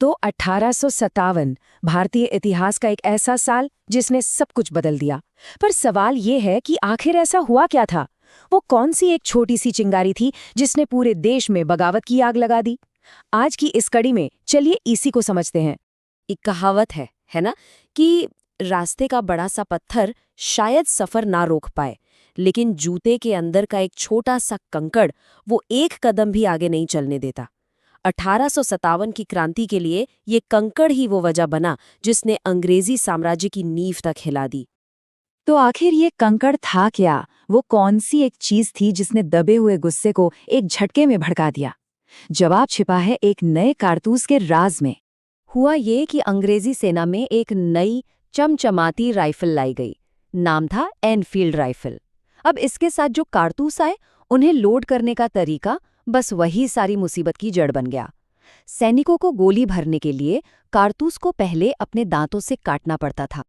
तो 1857 भारतीय इतिहास का एक ऐसा साल जिसने सब कुछ बदल दिया। पर सवाल ये है कि आखिर ऐसा हुआ क्या था? वो कौन सी एक छोटी सी चिंगारी थी जिसने पूरे देश में बगावत की आग लगा दी? आज की इस कड़ी में चलिए इसी को समझते हैं। एक कहावत है ना, कि रास्ते का बड़ा सा पत्थर शायद सफर ना रोक पाए, लेकिन जूते के अंदर का एक छोटा सा कंकड़ वो एक कदम भी आगे नहीं चलने देता। 1857 की क्रांति के लिए ये कंकड़ ही वो वजह बना जिसने अंग्रेजी साम्राज्य की नींव तक हिला दी। तो आखिर ये कंकड़ था क्या? वो कौन सी एक चीज थी जिसने दबे हुए गुस्से को एक झटके में भड़का दिया? जवाब छिपा है एक नए कारतूस के राज में। हुआ ये कि अंग्रेजी सेना में एक नई चमचमाती राइफल लाई गई। नाम था एनफील्ड राइफल। अब इसके साथ जो कारतूस आए, उन्हें लोड करने का तरीका बस वही सारी मुसीबत की जड़ बन गया। सैनिकों को गोली भरने के लिए कारतूस को पहले अपने दांतों से काटना पड़ता था।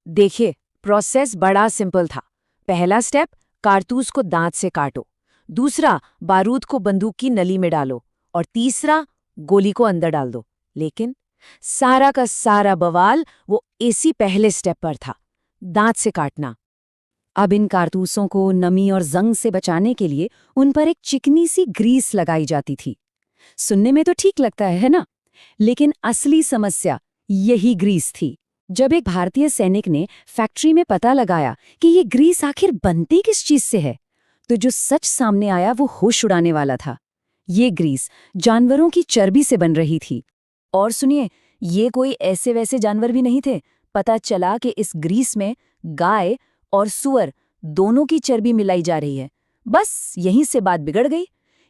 देखिए, प्रोसेस बड़ा सिंपल था। पहला स्टेप, कारतूस को दांत से काटो। दूसरा, बारूद को बंदूक की नली में डालो। और तीसरा, गोली को अंदर डाल दो। लेकिन सारा का सारा बवाल वो इसी पहले स्टेप पर था, दांत से काटना। अब इन कारतूसों को नमी और जंग से बचाने के लिए उन पर एक चिकनी सी ग्रीस लगाई जाती थी। सुनने में तो ठीक लगता है ना? लेकिन असली समस्या यही ग्रीस थी। जब एक भारतीय सैनिक ने फैक्ट्री में पता लगाया कि ये ग्रीस आखिर बनती किस चीज से है, तो जो सच सामने आया वो होश उड़ाने वाला था। ये ग्रीस जानवरों की चर्बी से बन रही थी। और सुनिए, ये कोई ऐसे वैसे जानवर भी नहीं थे। पता चला कि इस ग्रीस में गाय और सूअर दोनों की चर्बी मिलाई जा रही है। बस यहीं से बात बिगड़ गई।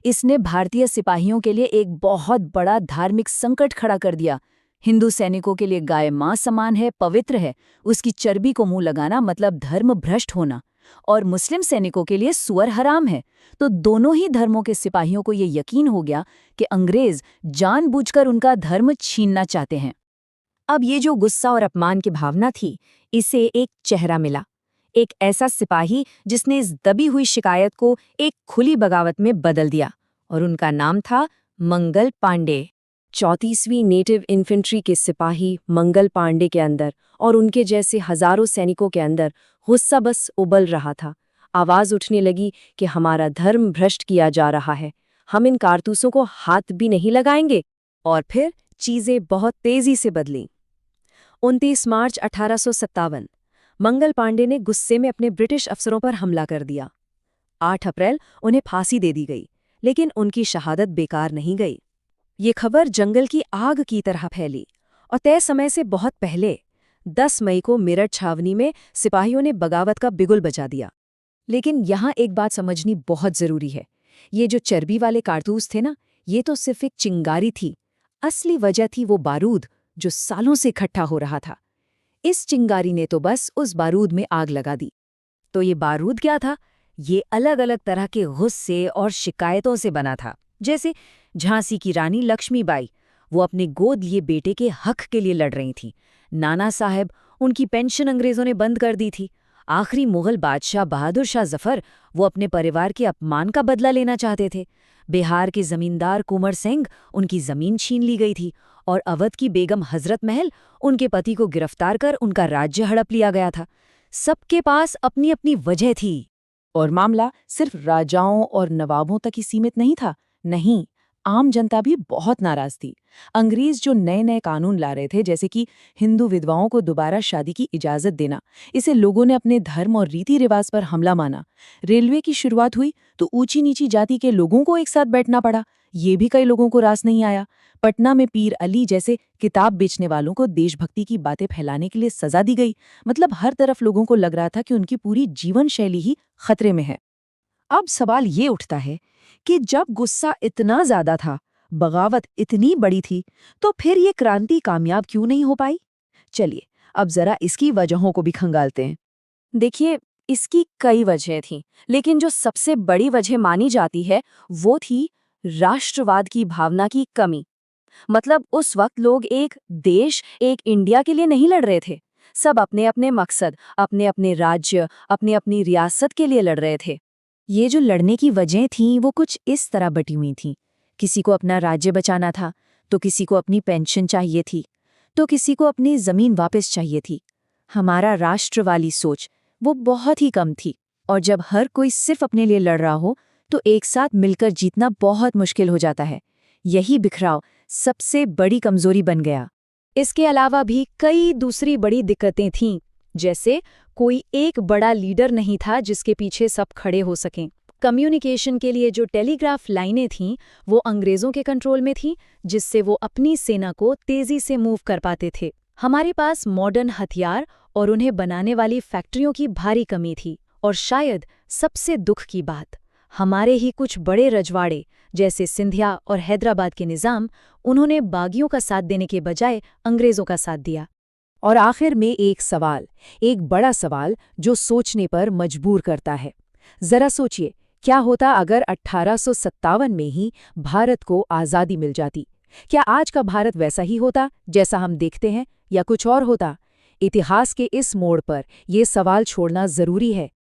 इसने भारतीय सिपाहियों के लिए एक बहुत बड़ा धार्मिक संकट खड़ा कर दिया। हिंदू सैनिकों के लिए गाय मां समान है, पवित्र है, उसकी चर्बी को मुंह लगाना मतलब धर्म भ्रष्ट होना। और मुस्लिम सैनिकों के लिए सूअर हराम है। तो दोनों ही धर्मों के सिपाहियों को ये यकीन हो गया कि अंग्रेज जानबूझकर उनका धर्म छीनना चाहते हैं। अब ये जो गुस्सा और अपमान की भावना थी, इसे एक चेहरा मिला। एक ऐसा सिपाही जिसने इस दबी हुई शिकायत को एक खुली बगावत में बदल दिया, और उनका नाम था मंगल पांडे। 34वीं नेटिव इन्फेंट्री के सिपाही मंगल पांडे के अंदर और उनके जैसे हजारों सैनिकों के अंदर गुस्सा बस उबल रहा था। आवाज उठने लगी कि हमारा धर्म भ्रष्ट किया जा रहा है, हम इन कारतूसों को हाथ भी नहीं लगाएंगे। और फिर चीजें बहुत तेजी से बदलीं। 29 मार्च 1857 मंगल पांडे ने गुस्से में अपने ब्रिटिश अफसरों पर हमला कर दिया। 8 अप्रैल उन्हें फांसी दे दी गई, लेकिन उनकी शहादत बेकार नहीं गई। ये खबर जंगल की आग की तरह फैली और तय समय से बहुत पहले 10 मई को मेरठ छावनी में सिपाहियों ने बगावत का बिगुल बजा दिया। लेकिन यहाँ एक बात समझनी बहुत जरूरी है। ये जो चर्बी वाले कारतूस थे ना, ये तो सिर्फ एक चिंगारी थी। असली वजह थी वो बारूद जो सालों से इकट्ठा हो रहा था। इस चिंगारी ने तो बस उस बारूद में आग लगा दी। तो ये बारूद क्या था? ये अलग अलग तरह के गुस्से और शिकायतों से बना था। जैसे झांसी की रानी लक्ष्मीबाई, वो अपने गोद लिए बेटे के हक के लिए लड़ रही थी। नाना साहब, उनकी पेंशन अंग्रेजों ने बंद कर दी थी। आखिरी मुगल बादशाह बहादुर शाह जफर, वो अपने परिवार के अपमान का बदला लेना चाहते थे। बिहार के जमींदार कुंवर सिंह, उनकी जमीन छीन ली गई थी। और अवध की बेगम हजरत महल, उनके पति को गिरफ्तार कर उनका राज्य हड़प लिया गया था। सबके पास अपनी अपनी वजह थी। और मामला सिर्फ राजाओं और नवाबों तक ही सीमित नहीं था। नहीं, आम जनता भी बहुत नाराज थी। अंग्रेज जो नए नए कानून ला रहे थे, जैसे कि हिंदू विधवाओं को दोबारा शादी की इजाजत देना, इसे लोगों ने अपने धर्म और रीति रिवाज पर हमला माना। रेलवे की शुरुआत हुई तो ऊंची नीची जाति के लोगों को एक साथ बैठना पड़ा। ये भी कई लोगों को रास नहीं आया। पटना में पीर अली जैसे किताब बेचने वालों को देशभक्ति की बातें फैलाने के लिए सजा दी गई। मतलब हर तरफ लोगों को लग रहा था कि उनकी पूरी जीवन शैली ही खतरे में है। अब सवाल ये उठता है कि जब गुस्सा इतना ज्यादा था, बगावत इतनी बड़ी थी, तो फिर ये क्रांति कामयाब क्यों नहीं हो पाई? चलिए अब जरा इसकी वजहों को भी खंगालते हैं। देखिए, इसकी कई वजह थीं, लेकिन जो सबसे बड़ी वजह मानी जाती है वो थी राष्ट्रवाद की भावना की कमी। मतलब उस वक्त लोग एक देश, एक इंडिया के लिए नहीं लड़ रहे थे। सब अपने अपने मकसद, अपने अपने राज्य, अपनी अपनी रियासत के लिए लड़ रहे थे। ये जो लड़ने की वजह थीं वो कुछ इस तरह बटी हुई थीं। किसी को अपना राज्य बचाना था, तो किसी को अपनी पेंशन चाहिए थी, तो किसी को अपनी ज़मीन वापस चाहिए थी। हमारा राष्ट्र वाली सोच वो बहुत ही कम थी, और जब हर कोई सिर्फ अपने लिए लड़ रहा हो तो एक साथ मिलकर जीतना बहुत मुश्किल हो जाता है। यही बिखराव सबसे बड़ी कमजोरी बन गया। इसके अलावा भी कई दूसरी बड़ी दिक्कतें थीं, जैसे कोई एक बड़ा लीडर नहीं था जिसके पीछे सब खड़े हो सकें। कम्युनिकेशन के लिए जो टेलीग्राफ लाइनें थीं वो अंग्रेज़ों के कंट्रोल में थीं, जिससे वो अपनी सेना को तेज़ी से मूव कर पाते थे। हमारे पास मॉडर्न हथियार और उन्हें बनाने वाली फैक्ट्रियों की भारी कमी थी। और शायद सबसे दुख की बात, हमारे ही कुछ बड़े रजवाड़े जैसे सिंधिया और हैदराबाद के निज़ाम, उन्होंने बागियों का साथ देने के बजाय अंग्रेज़ों का साथ दिया। और आखिर में एक सवाल, एक बड़ा सवाल जो सोचने पर मजबूर करता है। जरा सोचिए, क्या होता अगर 1857 में ही भारत को आज़ादी मिल जाती? क्या आज का भारत वैसा ही होता जैसा हम देखते हैं, या कुछ और होता? इतिहास के इस मोड़ पर यह सवाल छोड़ना जरूरी है।